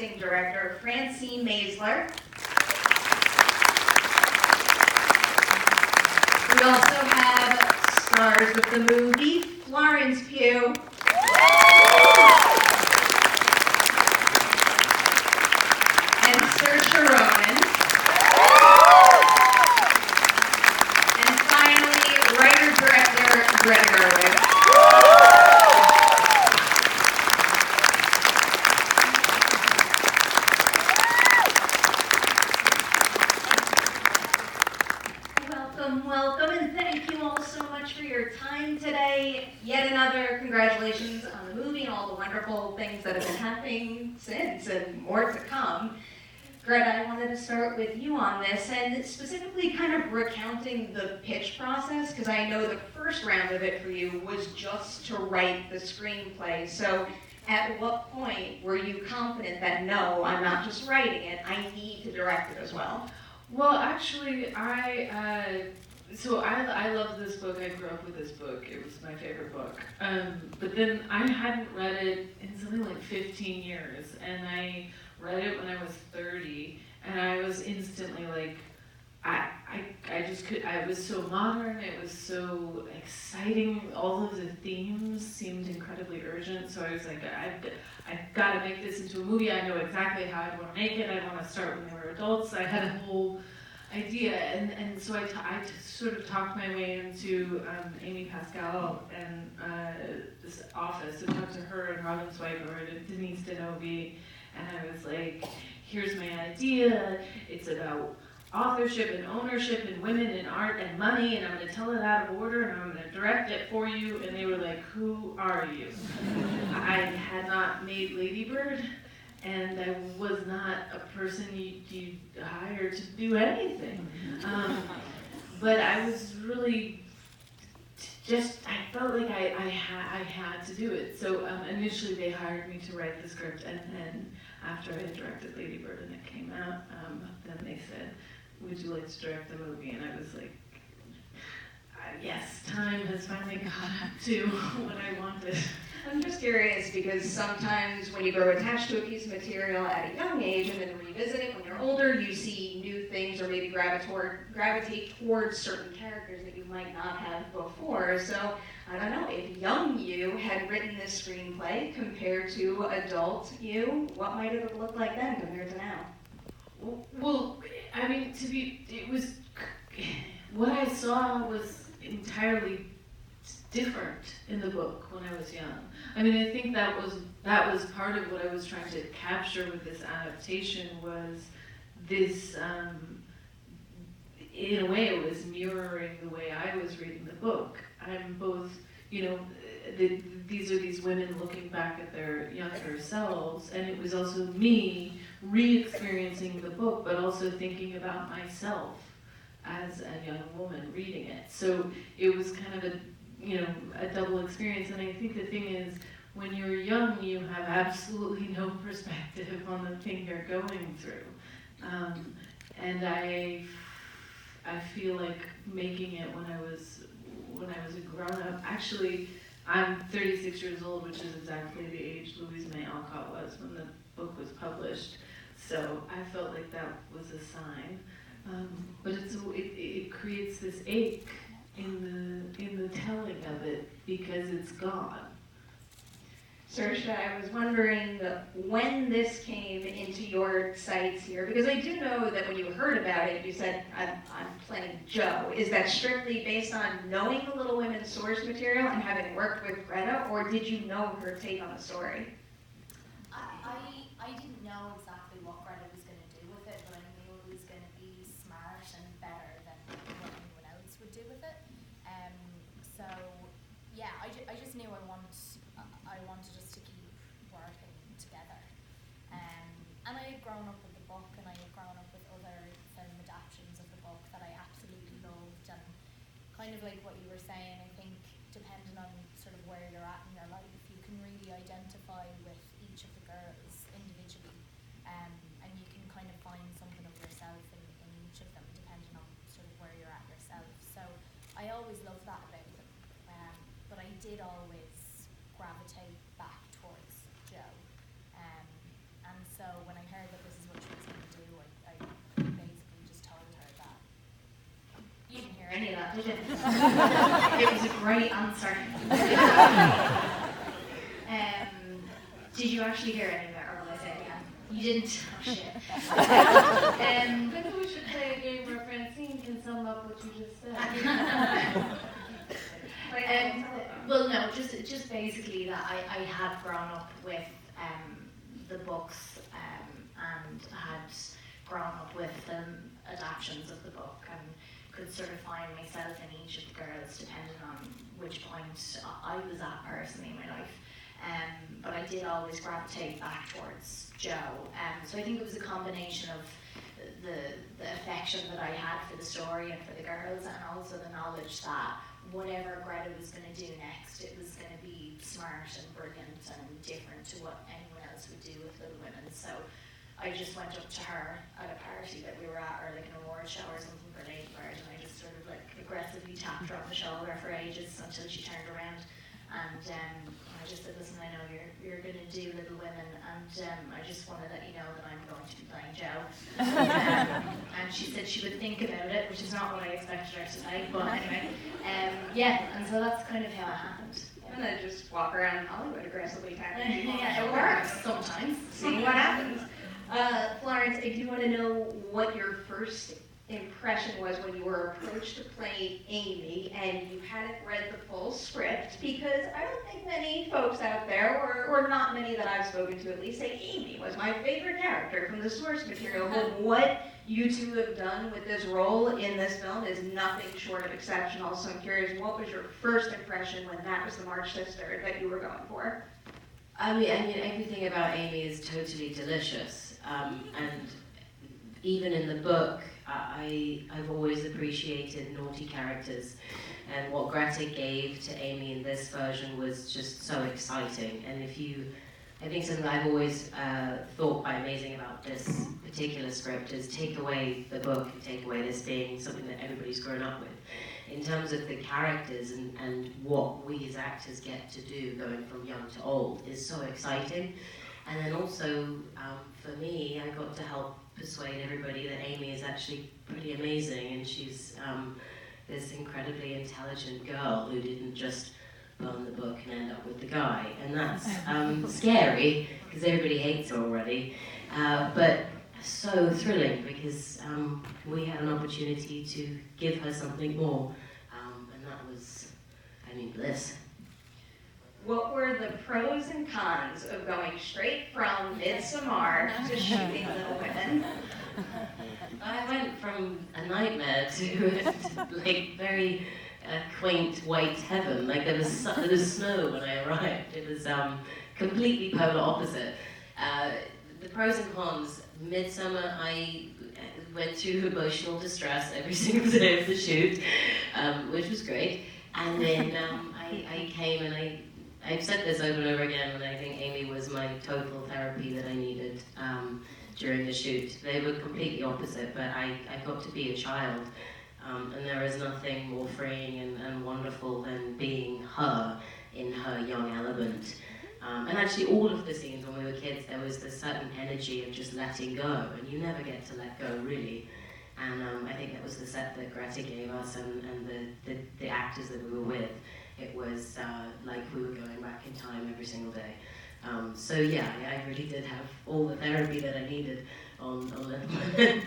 casting director, Francine Maisler. We also have stars of the movie, Florence, Pugh. And Saoirse Ronan. And finally, writer-director Greta Gerwig. Welcome, and thank you all so much for your time today. Yet another congratulations on the movie and all the wonderful things that have been happening since and more to come. Greta, I wanted to start with you on this, and specifically kind of recounting the pitch process, because I know the first round of it for you was just to write the screenplay. So at what point were you confident that, no, I'm not just writing it, I need to direct it as well? Well, actually, I love this book. I grew up with this book. It was my favorite book. But then I hadn't read it in something like 15 years, and I read it when I was 30, and I was instantly like, I was so modern, it was so exciting, all of the themes seemed incredibly urgent, so I was like, I've got to make this into a movie. I know exactly how I want to make it. I want to start when they were adults. I had a whole idea, and so I sort of talked my way into Amy Pascal and this office, and talked to her and Robin Swiper and Denise Denovi, and I was like, here's my idea. It's about authorship and ownership and women and art and money, and I'm going to tell it out of order, and I'm going to direct it for you. And they were like, who are you? I had not made Lady Bird, and I was not a person you hire to do anything. But I was really I felt like I had to do it. So initially they hired me to write the script, and then after I had directed Lady Bird and it came out, then they said, would you like to direct the movie? And I was like, yes, time has finally caught up to what I wanted. I'm just curious, because sometimes when you grow attached to a piece of material at a young age and then revisit it when you're older, you see new things or maybe gravitate towards certain characters that you might not have before. So I don't know, if young you had written this screenplay compared to adult you, what might it have looked like then compared to now? Well, I mean, what I saw was entirely different in the book when I was young. I mean, I think that was part of what I was trying to capture with this adaptation, was this, in a way it was mirroring the way I was reading the book. I'm both, these are these women looking back at their younger selves, and it was also me re-experiencing the book, but also thinking about myself as a young woman reading it. So it was kind of a double experience. And I think the thing is, when you're young, you have absolutely no perspective on the thing you're going through. And I feel like making it when I was a grown-up. Actually, I'm 36 years old, which is exactly the age Louise May Alcott was when the book was published. So I felt like that was a sign. But it creates this ache in the telling of it because it's gone. Saoirse, I was wondering when this came into your sights here, because I do know that when you heard about it, you said, I'm playing Jo. Is that strictly based on knowing the Little Women source material and having worked with Greta, or did you know her take on the story? I didn't know exactly what Greta was going to do with it, but I knew it was going to be smart and better than what anyone else would do with it. So yeah, I just knew I wanted us to keep working together. And I had grown up with the book, and I had grown up with other film adaptations of the book that I absolutely loved. And kind of like what you were saying, I think depending on sort of where you're at in your life, you can really identify with each of the girls individually, and you can kind of find something of yourself in each of them, depending on sort of where you're at yourself. So I always loved that about them, but I did always gravitate back towards Jo. And so when I that, did you? It was a great answer. Did you actually hear any of it, or will I say it again? You didn't? Oh shit. Maybe we should play a game where Francine can sum up what you just said. Well, no, just basically that I had grown up with the books and had grown up with the adaptations of the book and could sort of find myself in each of the girls depending on which point I was at personally in my life. But I did always gravitate back towards Jo. So I think it was a combination of the affection that I had for the story and for the girls, and also the knowledge that whatever Greta was going to do next, it was going to be smart and brilliant and different to what anyone else would do with Little Women. So I just went up to her at a party that we were at, or like an award show or something for Lady Bird, and I just sort of like aggressively tapped her on the shoulder for ages until she turned around. And I just said, listen, I know you're going to do Little Women, and I just want to let you know that I'm going to be playing Jo. And she said she would think about it, which is not what I expected her to say, but anyway. Yeah, and so that's kind of how it happened. I'm gonna just walk around Hollywood aggressively tapping people. Yeah, it works sometimes. See what happens. Florence, I do want to know what your first impression was when you were approached to play Amy and you hadn't read the full script, because I don't think many folks out there, or not many that I've spoken to at least, say Amy was my favorite character from the source material. But what you two have done with this role in this film is nothing short of exceptional. So I'm curious, what was your first impression when that was the March sister that you were going for? I mean, everything about Amy is totally delicious, and even in the book, I've always appreciated naughty characters, and what Greta gave to Amy in this version was just so exciting. And I think something that I've always thought quite amazing about this particular script is take away the book and take away this being something that everybody's grown up with. In terms of the characters and what we as actors get to do going from young to old is so exciting. And then also, for me, I got to help persuade everybody that Amy is actually pretty amazing, and she's this incredibly intelligent girl who didn't just burn the book and end up with the guy. And that's scary, because everybody hates her already, but so thrilling, because we had an opportunity to give her something more, and that was, bliss. What were the pros and cons of going straight from Midsommar to shooting Little Women? I went from a nightmare to like very quaint white heaven. Like there was snow when I arrived. It was completely polar opposite. The pros and cons. Midsummer, I went through emotional distress every single day of the shoot, which was great. And then I came and I've said this over and over again, and I think Amy was my total therapy that I needed during the shoot. They were completely opposite, but I got to be a child, and there is nothing more freeing and wonderful than being her in her young element. And actually all of the scenes when we were kids, there was this certain energy of just letting go, and you never get to let go, really. And I think that was the set that Greta gave us, and the actors that we were with. It was like we were going back in time every single day. So yeah, I really did have all the therapy that I needed on Little Women.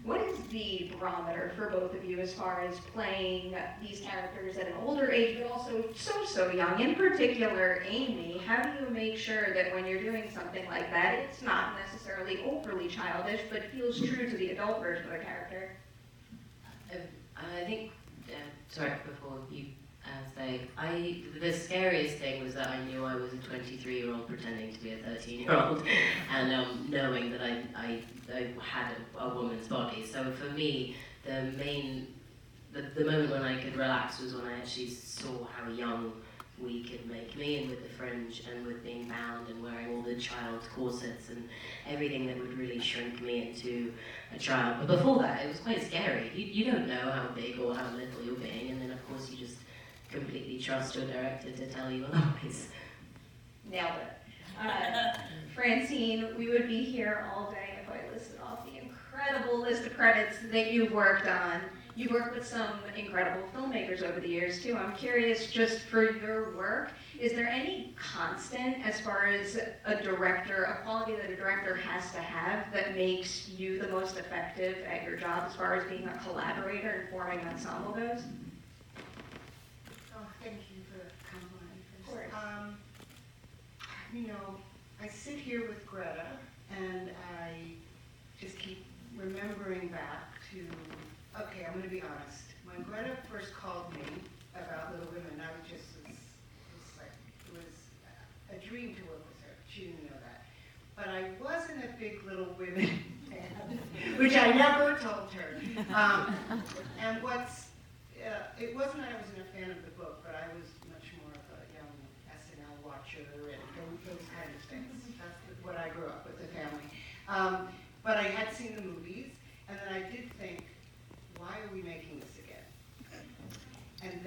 What is the barometer for both of you as far as playing these characters at an older age, but also so young? In particular, Amy, how do you make sure that when you're doing something like that, it's not necessarily overly childish, but feels true to the adult version of the character? I think, sorry, before you say, the scariest thing was that I knew I was a 23-year-old pretending to be a 13-year-old, and knowing that I had a woman's body. So for me, the moment when I could relax was when I actually saw how young we could make me, and with the fringe and with being bound and wearing all the child corsets and everything that would really shrink me into a child. But before that, it was quite scary. You don't know how big or how little you're being, and then of course you just completely trust your director to tell you otherwise. Nailed it. Francine, we would be here all day if I listed off the incredible list of credits that you've worked on. You've worked with some incredible filmmakers over the years too. I'm curious, just for your work, is there any constant as far as a director, a quality that a director has to have that makes you the most effective at your job as far as being a collaborator and forming an ensemble goes? Oh, thank you for the compliment. Of course. You know, I sit here with Greta, and I just keep remembering back to, okay, I'm going to be honest. When Greta first called me about Little Women, I was it was a dream to work with her. She didn't know that. But I wasn't a big Little Women fan, which I never told her. And it wasn't that I wasn't a fan of the book, but I was much more of a young SNL watcher and those kind of things. That's what I grew up with, the family. But I had seen the movies, and then I did think, why are we making this again? And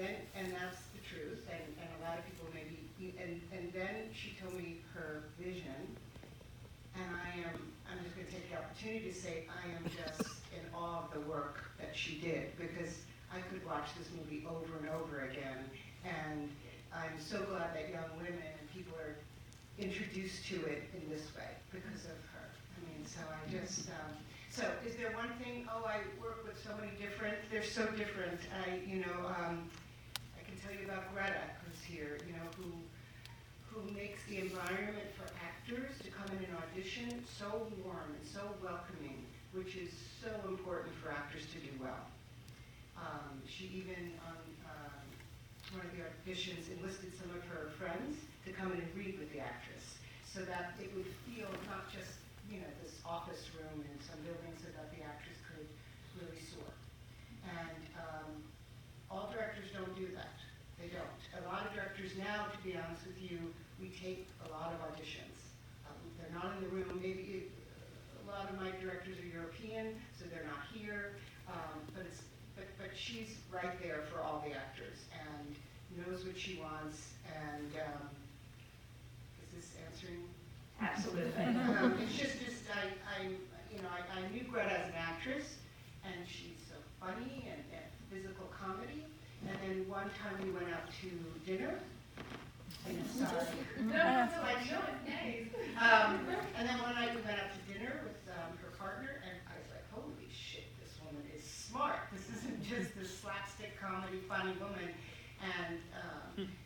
that's the truth, and a lot of people maybe, and then she told me her vision, and I'm just gonna take the opportunity to say I am just in awe of the work that she did, because I could watch this movie over and over again, and I'm so glad that young women and people are introduced to it in this way because of her. I mean, so I just, so is there one thing, I work with so many different, they're so different. I can tell you about Greta, who's here, who makes the environment for actors to come in and audition so warm and so welcoming, which is so important for actors to do well. She even, on one of the auditions, enlisted some of her friends to come in and read with the actress, so that it would feel not just, this office room in some building, so that the actress could really soar. And all directors don't do that. They don't. A lot of directors now, to be honest with you, we take a lot of auditions. They're not in the room. Maybe a lot of my directors are European, so they're not here. But she's right there for all the actors and knows what she wants. And is this answering? Absolutely. It's just I knew Greta as an actress, and she's so funny and physical comedy. And then one time we went out to dinner. And sorry. That's like, no, it's nice. And then one night we went out to dinner with her partner, and I was like, holy shit, this woman is smart. This isn't just this slapstick comedy, funny woman. And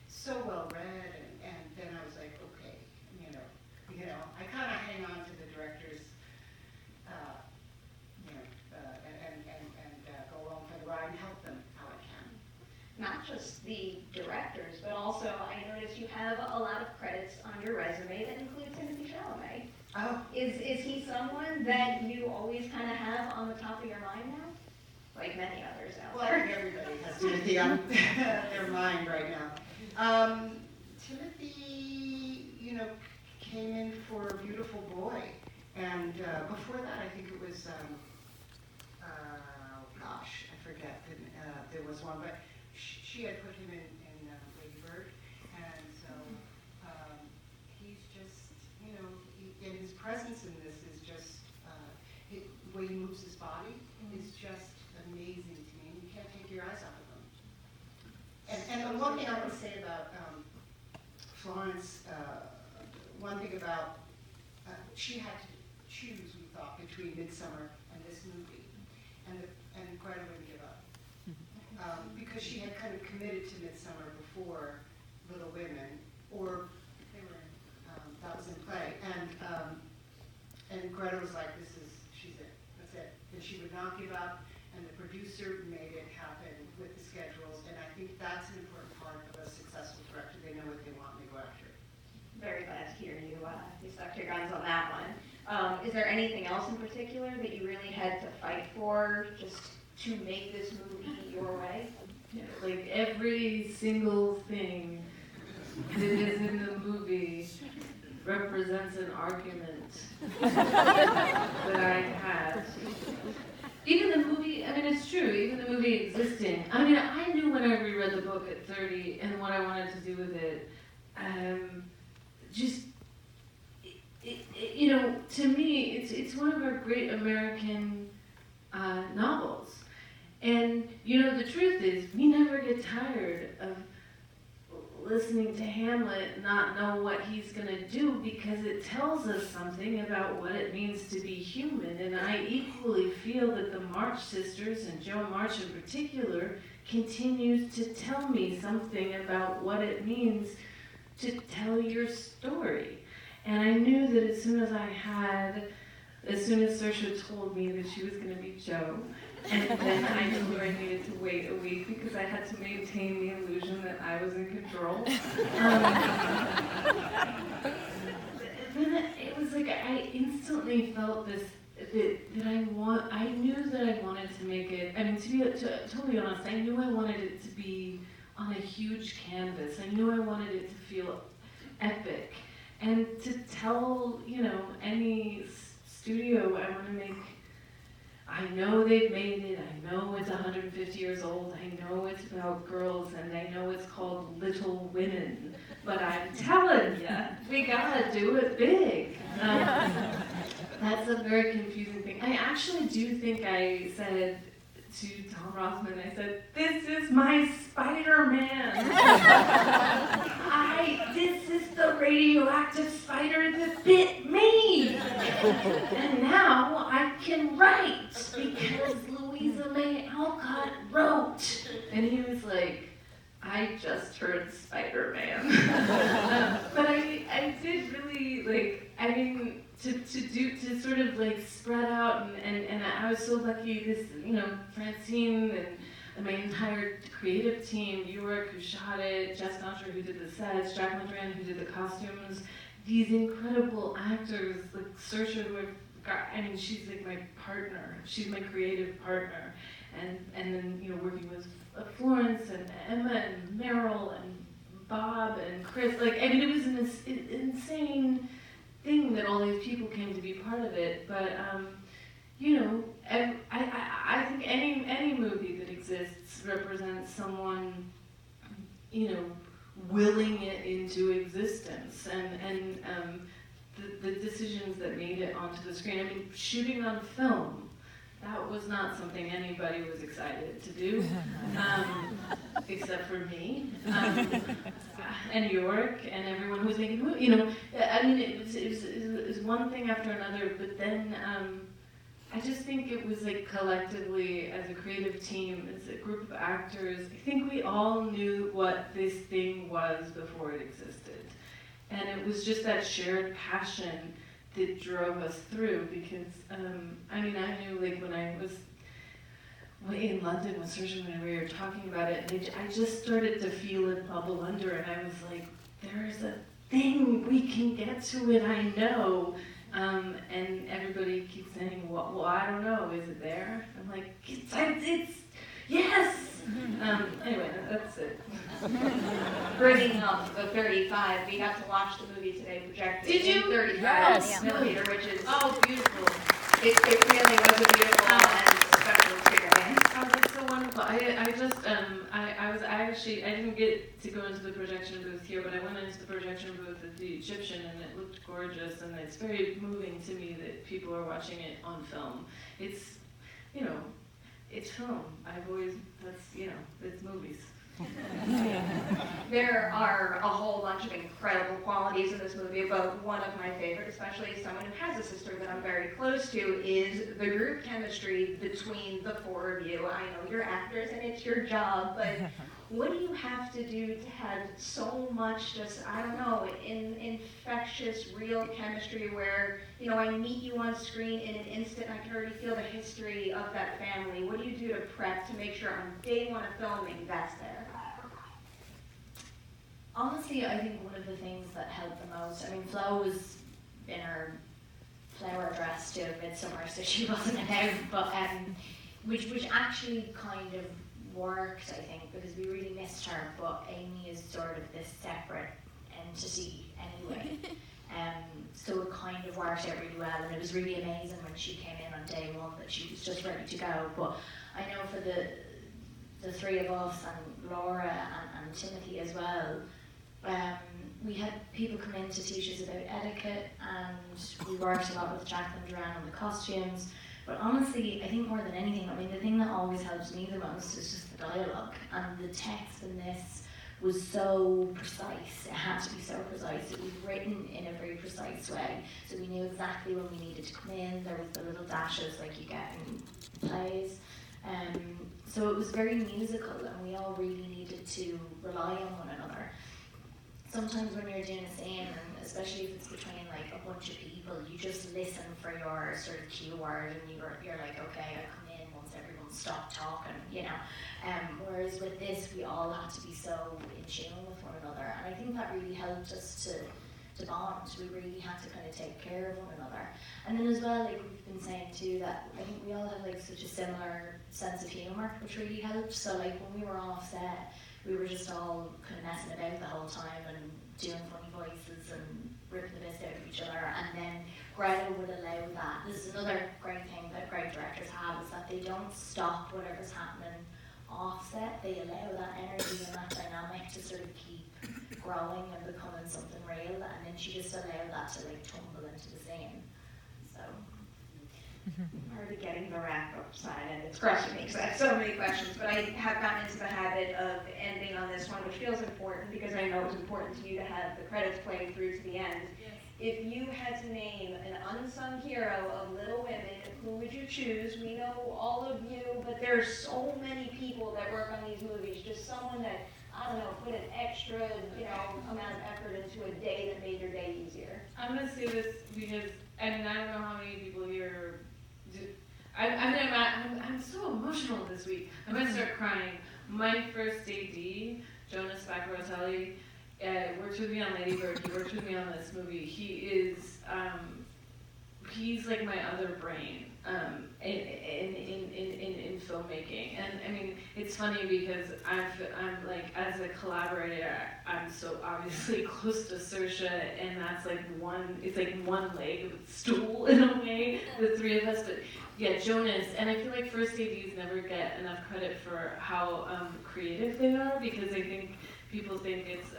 so well read, and then I was like, okay, I kind of hang on to the directors, and go along for the ride and help them how I can. Not just the directors, but also I noticed you have a lot of credits on your resume that include Timothy Chalamet. Oh. Is he someone that you always kind of have on the top of your mind now? Like many others out Well, I there. think everybody has Timothy on their mind right now. Timothy, came in for A Beautiful Boy, and before that, I think it was, I forget, there was one, but she had put him in Lady Bird, and so he's just, and his presence in this is just, the way he moves his body is just amazing to me, and you can't take your eyes off of him. And one thing I want to say about Florence, one thing about, she had to choose, we thought, between Midsummer and this movie, and Greta wouldn't give up. Because she had kind of committed to Midsummer before Little Women, or they were that was in play, and Greta was like, she's it, that's it. And she would not give up, and the producer made it happen with the schedules, and I think that's an important part of a successful director. They know what they want, and they go after it. Very glad to hear you stuck to your guns on that one. Is there anything else in particular that you really had to fight for just to make this movie your way? Yeah, like every single thing that is in the movie represents an argument that I had. Even the movie, it's true, even the movie existing. I knew when I reread the book at 30 and what I wanted to do with it. To me, it's one of our great American novels. And the truth is, we never get tired of listening to Hamlet not know what he's going to do, because it tells us something about what it means to be human. And I equally feel that the March sisters, and Jo March in particular, continues to tell me something about what it means to tell your story. And I knew that as soon as Saoirse told me that she was going to be Jo, and then I told her I needed to wait a week because I had to maintain the illusion that I was in control. Then it was like I instantly felt this, I knew that I wanted to make it, I mean, to be totally honest, I knew I wanted it to be on a huge canvas. I knew I wanted it to feel epic. And to tell, any studio I want to make, I know they've made it, I know it's 150 years old, I know it's about girls, and I know it's called Little Women, but I'm telling you, we gotta do it big. That's a very confusing thing. I actually do think I said to Tom Rothman, I said, "This is my Spider-Man. This is the radioactive spider that bit me. And now I can write because Louisa May Alcott wrote." And he was like, "I just heard Spider-Man." But I did really, to sort of spread out, and I was so lucky, this, Francine and my entire creative team, York who shot it, Jess Notcher who did the sets, Jack Mondrian who did the costumes, these incredible actors, like Saoirse, who she's like my partner, she's my creative partner, and then, working with Florence and Emma and Meryl and Bob and Chris, it was an insane thing that all these people came to be part of it, but I think any movie that exists represents someone, willing it into existence, and the decisions that made it onto the screen. I mean, shooting on film, that was not something anybody was excited to do, except for me, and York, and everyone who was making the movie. It was one thing after another, but then I just think it was collectively, as a creative team, as a group of actors, I think we all knew what this thing was before it existed. And it was just that shared passion that drove us through, because, I knew when I was in London with Saoirse, when we were talking about it, and I just started to feel it bubble under, and I was like, there's a thing, we can get to it, I know. And everybody keeps saying, well, I don't know, is it there? I'm like, it's yes! Anyway, that's it. Bringing up the 35, we got to watch the movie today projected Did you? in 35 Yes. millimeter, which is, Beautiful. it really was a beautiful and special experience. Oh, that's so wonderful. I didn't get to go into the projection booth here, but I went into the projection booth at the Egyptian, and it looked gorgeous, and it's very moving to me that people are watching it on film. It's, it's film. It's movies. There are a whole bunch of incredible qualities in this movie, but one of my favorite, especially as someone who has a sister that I'm very close to, is the group chemistry between the four of you. I know you're actors and it's your job, but what do you have to do to have so much infectious, real chemistry where, I meet you on screen in an instant, I can already feel the history of that family. What do you do to prep to make sure on day one of filming that's there? Honestly, I think one of the things that helped the most, Flo was in her flower dress to Midsummer, so she wasn't out, but which actually kind of worked, I think, because we really missed her, but Amy is sort of this separate entity anyway. So it kind of worked out really well, and it was really amazing when she came in on day one that she was just ready to go. But I know for the three of us, and Laura and Timothy as well, we had people come in to teach us about etiquette, and we worked a lot with Jacqueline Duran on the costumes. But honestly, I think more than anything, I mean, the thing that always helps me the most is just the dialogue. And the text in this was so precise. It had to be so precise. It was written in a very precise way. So we knew exactly when we needed to come in. There was the little dashes like you get in plays. So it was very musical, and we all really needed to rely on one another. Sometimes when you're doing a scene, and especially if it's between like a bunch of people, you just listen for your sort of cue word, and you're like, okay, I come in once everyone's stopped talking, you know. Whereas with this, we all had to be so in tune with one another, and I think that really helped us to bond. We really had to kind of take care of one another. And then as well, like we've been saying too, that I think we all have like such a similar sense of humour, which really helped. So like when we were off set, we were just all kind of messing about the whole time and doing funny voices and ripping the best out of each other. And then Greta would allow that. This is another great thing that great directors have, is that they don't stop whatever's happening offset. They allow that energy and that dynamic to sort of keep growing and becoming something real, and then she just allowed that to like tumble into the scene. So already getting the wrap up side, and it's crushing me because I have so many questions, but I have gotten into the habit of ending on this one, which feels important because I know it's important to you to have the credits playing through to the end. Yes. If you had to name an unsung hero of Little Women, who would you choose? We know all of you, but there's so many people that work on these movies. Just someone that, I don't know, put an extra, amount of effort into a day that made your day easier. I'm gonna say this because, and I don't know how many people here do. I'm so emotional this week. I'm gonna start crying. My first AD, Jonas Baccaratelli, worked with me on Lady Bird. He worked with me on this movie. He's like my other brain in filmmaking. And I mean, it's funny because I'm like, as a collaborator, I'm so obviously close to Saoirse, and that's like it's like one leg of a stool in a way, the three of us. But yeah, Jonas, and I feel like first ADs never get enough credit for how creative they are, because I think people think it's,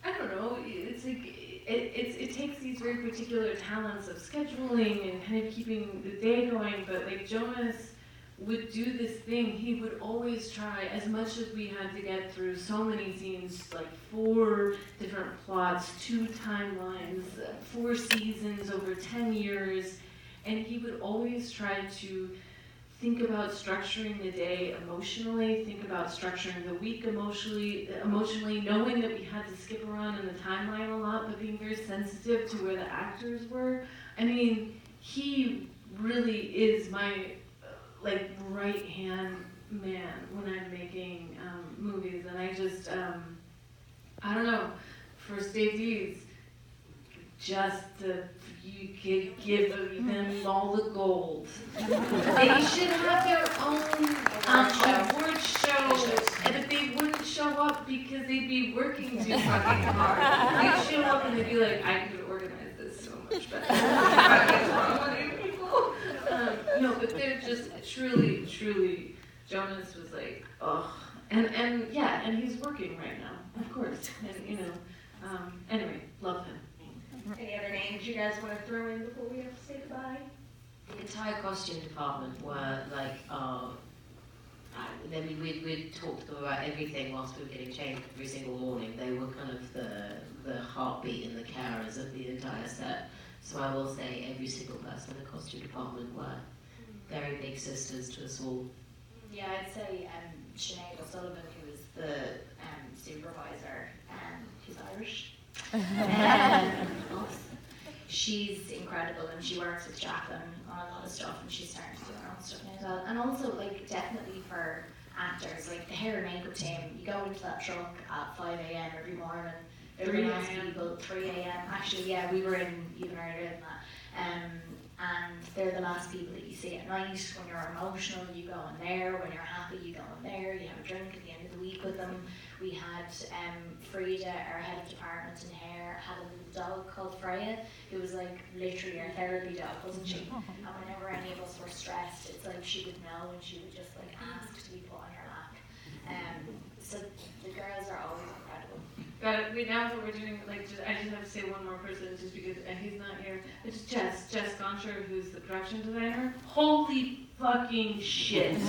I don't know, it's like, it takes these very particular talents of scheduling and kind of keeping the day going, but like Jonas would do this thing. He would always try, as much as we had to get through so many scenes, like 4 different plots, 2 timelines, 4 seasons over 10 years, and he would always try to think about structuring the day emotionally, think about structuring the week emotionally, knowing that we had to skip around in the timeline a lot, but being very sensitive to where the actors were. I mean, he really is my like right-hand man when I'm making movies, and I just, I don't know, for Stacey's, just you could give them all the gold. They should have their own award show, and if they wouldn't show up because they'd be working too fucking hard, they'd show up and they'd be like, I could organize this so much better. No, but they're just truly, Jonas was like, oh, and yeah, and he's working right now, of course, and anyway, love him. Any other names you guys want to throw in before we have to say goodbye? The entire costume department were like, we'd talked about everything whilst we were getting changed every single morning. They were kind of the heartbeat and the carers of the entire set. So I will say every single person in the costume department were very big sisters to us all. yeah, I'd say Sinead O'Sullivan, who was the supervisor, she's Irish. She's incredible, and she works with Jacqueline on a lot of stuff, and she's starting to do her own stuff now as well. And also, like, definitely for actors, like the hair and makeup team, you go into that truck at 5 a.m. every morning. They're the last people, 3 a.m. Actually, yeah, we were in even earlier than that. And they're the last people that you see at night. When you're emotional, you go in there. When you're happy, you go in there. You have a drink at the end of the week with them. We had Frida, our head of department in hair, had a little dog called Freya, who was like literally our therapy dog, wasn't she? And whenever any of us were stressed, it's like she would know and she would just like ask to be put on her lap. So the girls are always incredible. Got it. Wait, now what we're doing, like, I just have to say one more person, just because he's not here. It's Jess Goncher, who's the production designer. Holy fucking shit!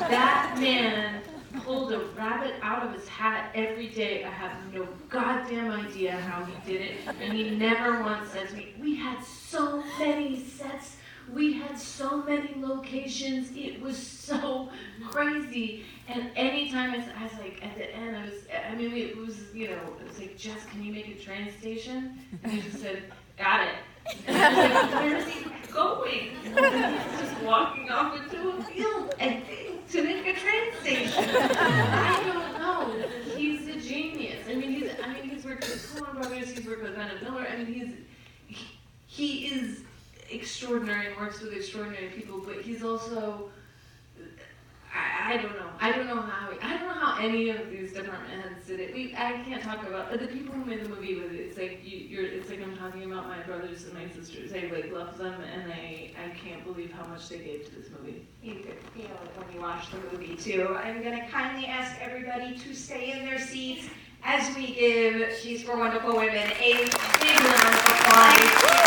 That man pulled a rabbit out of his hat every day. I have no goddamn idea how he did it, and he never once said to me, "We had so many sets. We had so many locations. It was so crazy." And anytime I was like, at the end, it was like, "Jess, can you make a train station?" And he just said, "Got it." And I was like, "Where is he going?" And he's just walking off into a field, I think, to make a train station. I don't know. He's a genius. He's worked with Coen Brothers. He's worked with Bennett Miller. He is extraordinary and works with extraordinary people, but he's also, I don't know how any of these department heads did it. I can't talk about the people who made the movie with it. It's like it's like I'm talking about my brothers and my sisters. I like love them, and I can't believe how much they gave to this movie. You could feel it when you watch the movie too. I'm going to kindly ask everybody to stay in their seats as we give She's for Wonderful Women a big round of applause.